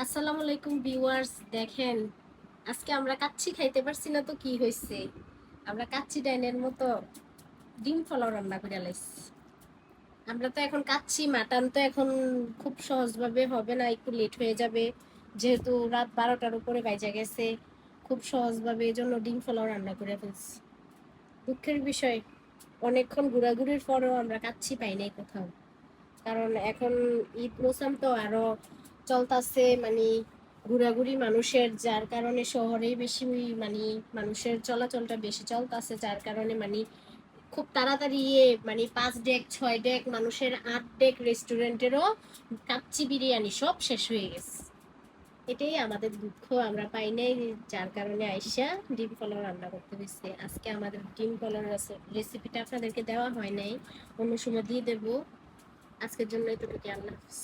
আসসালামু আলাইকুম ভিউয়ার্স। দেখেন, আজকে আমরা কাচ্চি খাইতে পারছি না তো কি হয়েছে, আমরা কাচ্চি ডাইনের মতো ডিম পোলাও রান্না করে লাইছি। আমরা তো এখন কাচ্চি মাটন তো এখন খুব সহজভাবে হবে না, একটু লেট হয়ে যাবে, যেহেতু রাত 12টার উপরে বাইজা গেছে। খুব সহজভাবে এই জন্য ডিম পোলাও রান্না করে ফেলছি। দুঃখের বিষয়, অনেকক্ষণ ঘোরাঘুরির পরেও আমরা কাচ্চি পাই নাই কোথাও। কারণ এখন ঈদ মৌসুম তো আরো চলতেছে, মানে ঘোরাঘুরি মানুষের, যার কারণে শহরেই বেশি মানে মানুষের চলাচলটা বেশি চলতেছে, যার কারণে মানে খুব তাড়াতাড়ি মানে 5 ডেক 6 ডেক মানুষের 8 ডেক রেস্টুরেন্টেরও কাচ্চি বিরিয়ানি সব শেষ হয়ে গেছে। এটাই আমাদের দুঃখ, আমরা পাই নাই, যার কারণে আইসা ডিম পোলাও রান্না করতে হয়েছে। আজকে আমাদের ডিম পোলাও রেসিপিটা আপনাদেরকে দেওয়া হয় নাই, অন্য সময় দিয়ে দেবো। আজকের জন্য এতটুকু, আল্লাহ হাফেজ।